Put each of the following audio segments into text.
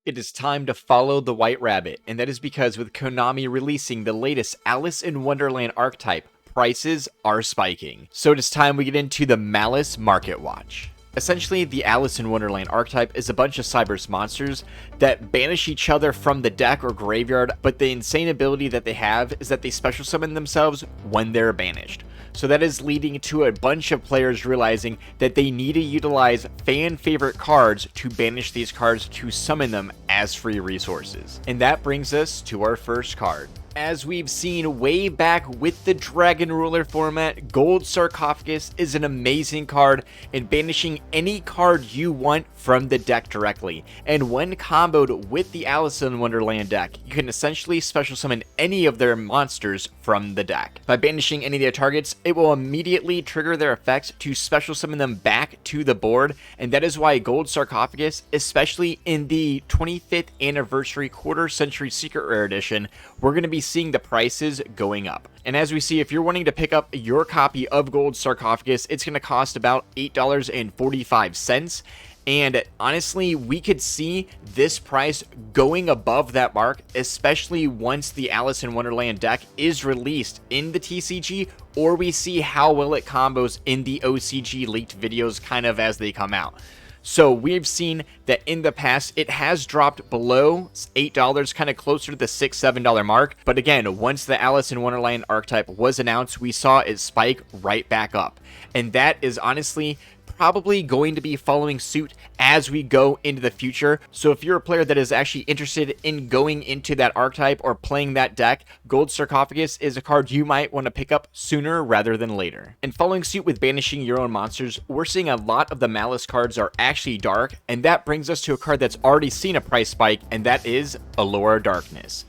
It is time to follow the White Rabbit, and that is because with Konami releasing the latest Alice in Wonderland archetype, prices are spiking. So it is time we get into the Maliss Market Watch. Essentially, the Alice in Wonderland archetype is a bunch of Cyberse monsters that banish each other from the deck or graveyard, but the insane ability that they have is that they special summon themselves when they're banished. So that is leading to a bunch of players realizing that they need to utilize fan favorite cards to banish these cards to summon them as free resources. And that brings us to our first card. As we've seen way back with the Dragon Ruler format, Gold Sarcophagus is an amazing card in banishing any card you want from the deck directly. And when comboed with the Alice in Wonderland deck, you can essentially special summon any of their monsters from the deck. By banishing any of their targets, it will immediately trigger their effects to special summon them back to the board, and that is why Gold Sarcophagus, especially in the 25th anniversary quarter century secret rare edition, we're going to be seeing the prices going up. And as we see, if you're wanting to pick up your copy of Gold Sarcophagus, it's going to cost about $8.45. And honestly, we could see this price going above that mark, especially once the Alice in Wonderland deck is released in the TCG, or we see how well it combos in the OCG leaked videos kind of as they come out. So we've seen that in the past, it has dropped below $8, kind of closer to the $6, $7 mark. But again, once the Alice in Wonderland archetype was announced, we saw it spike right back up. And that is honestly probably going to be following suit as we go into the future. So if you're a player that is actually interested in going into that archetype or playing that deck, Gold Sarcophagus is a card you might want to pick up sooner rather than later. And following suit with banishing your own monsters, we're seeing a lot of the Maliss cards are actually dark, and that brings us to a card that's already seen a price spike, and that is Allure Darkness.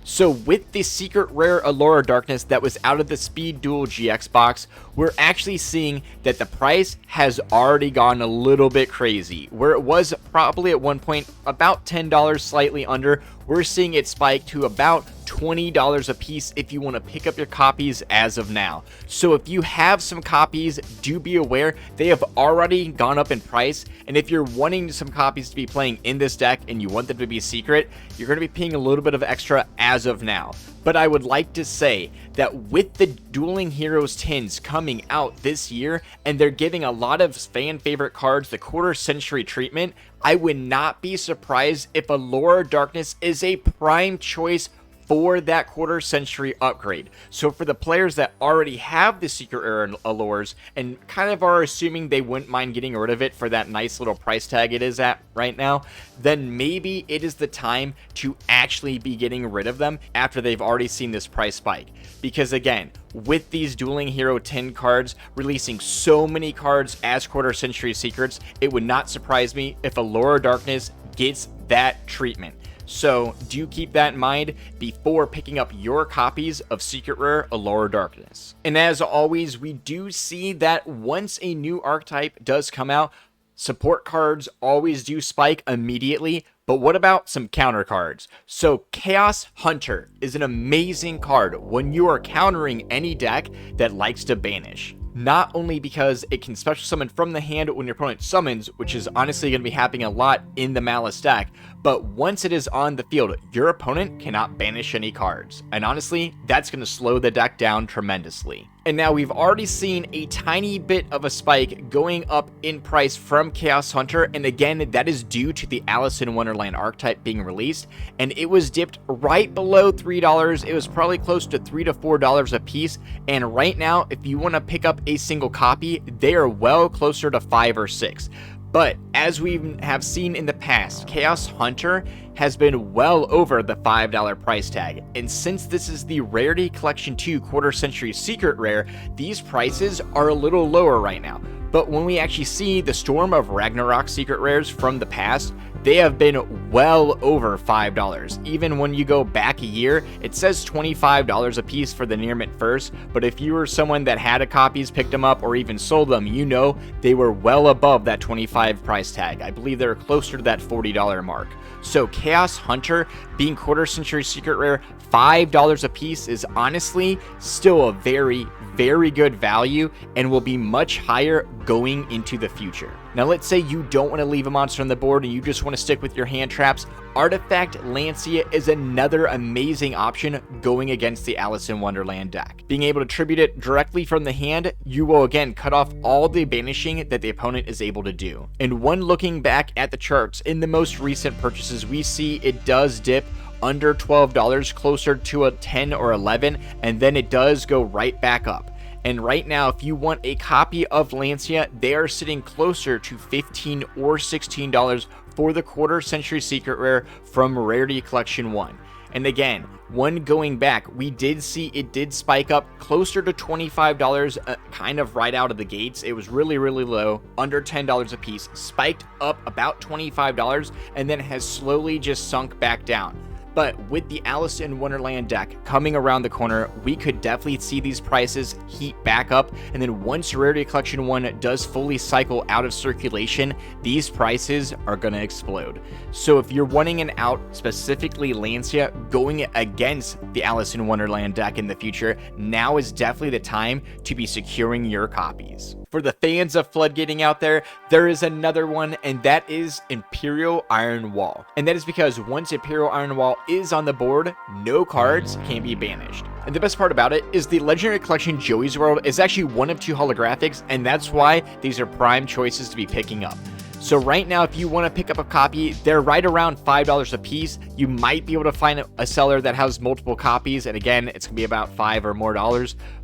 So with the secret rare Allure Darkness that was out of the Speed Duel GX box, we're actually seeing that the price has already gone a little bit crazy. Where it was probably at one point about $10, slightly under, we're seeing it spike to about $20 a piece if you want to pick up your copies as of now. So if you have some copies, do be aware they have already gone up in price, and if you're wanting some copies to be playing in this deck and you want them to be secret, you're going to be paying a little bit of extra as of now. But I would like to say that with the Dueling Heroes tins coming out this year, and they're giving a lot of fan favorite cards the quarter century treatment, I would not be surprised if Allure Darkness is a prime choice for that quarter century upgrade. So for the players that already have the secret rare allures and kind of are assuming they wouldn't mind getting rid of it for that nice little price tag it is at right now, then maybe it is the time to actually be getting rid of them after they've already seen this price spike. Because again, with these Dueling Hero 10 cards releasing so many cards as quarter century secrets, it would not surprise me if Allure Darkness gets that treatment. So do keep that in mind before picking up your copies of Secret Rare Allure Darkness. And as always, we do see that once a new archetype does come out, support cards always do spike immediately. But what about some counter cards? So Chaos Hunter is an amazing card when you are countering any deck that likes to banish. Not only because it can special summon from the hand when your opponent summons, which is honestly going to be happening a lot in the Maliss deck, but once it is on the field, your opponent cannot banish any cards. And honestly, that's going to slow the deck down tremendously. And now we've already seen a tiny bit of a spike going up in price from Chaos Hunter, and again, that is due to the Alice in Wonderland archetype being released, and it was dipped right below $3. It was probably close to $3 to $4 a piece, and right now, if you want to pick up a single copy, they are well closer to $5 or $6. But as we have seen in the past, Chaos Hunter has been well over the $5 price tag. And since this is the Rarity Collection 2 quarter century secret rare, these prices are a little lower right now. But when we actually see the Storm of Ragnarok secret rares from the past, they have been well over $5. Even when you go back a year, it says $25 a piece for the Near Mint first, but if you were someone that had a copies, picked them up, or even sold them, you know they were well above that $25 price tag. I believe they're closer to that $40 mark. So Chaos Hunter being quarter century secret rare, $5 a piece is honestly still a very, very good value and will be much higher going into the future. Now let's say you don't want to leave a monster on the board and you just want to stick with your hand trap traps, Artifact Lancia is another amazing option going against the Alice in Wonderland deck. Being able to tribute it directly from the hand, you will again cut off all the banishing that the opponent is able to do. And when looking back at the charts, in the most recent purchases, we see it does dip under $12, closer to a 10 or 11, and then it does go right back up. And right now, if you want a copy of Lancia, they are sitting closer to $15 or $16 for the quarter century secret rare from Rarity Collection 1. And again, when going back, we did see it did spike up closer to $25, kind of right out of the gates. It was really low, under $10 a piece, spiked up about $25, and then has slowly just sunk back down. But with the Alice in Wonderland deck coming around the corner, we could definitely see these prices heat back up. And then once Rarity Collection 1 does fully cycle out of circulation, these prices are going to explode. So if you're wanting an out, specifically Lancia, going against the Alice in Wonderland deck in the future, now is definitely the time to be securing your copies. For the fans of floodgating out there, there is another one, and that is Imperial Iron Wall. And that is because once Imperial Iron Wall is on the board, no cards can be banished. And the best part about it is the Legendary Collection Joey's World is actually one of 2 holographics, and that's why these are prime choices to be picking up. So right now, if you want to pick up a copy, they're right around $5 a piece. You might be able to find a seller that has multiple copies, and again, it's going to be about $5 or more.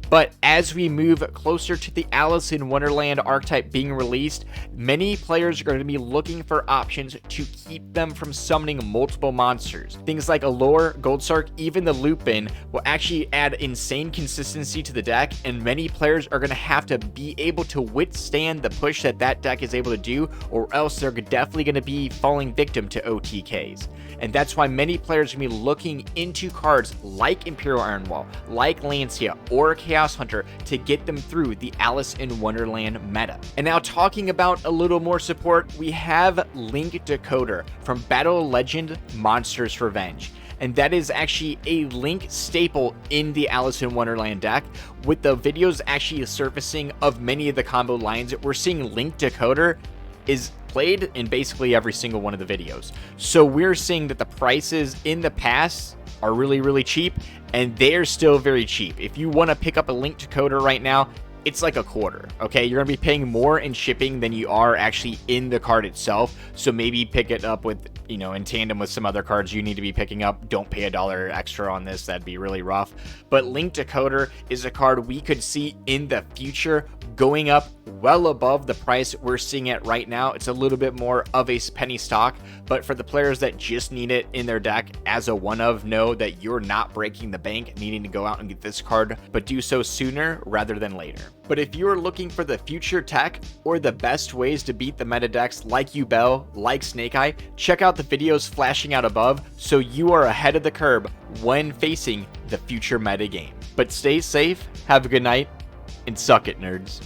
But as we move closer to the Alice in Wonderland archetype being released, many players are going to be looking for options to keep them from summoning multiple monsters. Things like Allure, Goldsark, even the Lupin will actually add insane consistency to the deck, and many players are going to have to be able to withstand the push that that deck is able to do, or else they're definitely going to be falling victim to OTKs. And that's why many players are going to be looking into cards like Imperial Iron Wall, like Lancia, or Chaos Hunter to get them through the Alice in Wonderland meta. And now talking about a little more support, we have Link Decoder from Battle Legend Monsters Revenge. And that is actually a Link staple in the Alice in Wonderland deck. With the videos actually surfacing of many of the combo lines, we're seeing Link Decoder is played in basically every single one of the videos. So we're seeing that the prices in the past are really cheap, and they're still very cheap. If you want to pick up a Link Decoder right now, it's like a quarter, okay? You're going to be paying more in shipping than you are actually in the card itself. So maybe pick it up with, in tandem with some other cards you need to be picking up. Don't pay $1 extra on this. That'd be really rough. But Link Decoder is a card we could see in the future going up well above the price we're seeing it right now. It's a little bit more of a penny stock, but for the players that just need it in their deck as a one-of, know that you're not breaking the bank needing to go out and get this card, but do so sooner rather than later. But if you're looking for the future tech or the best ways to beat the meta decks like Yubel, like Snake Eye, check out the videos flashing out above so you are ahead of the curve when facing the future meta game. But stay safe, have a good night, and suck it, nerds.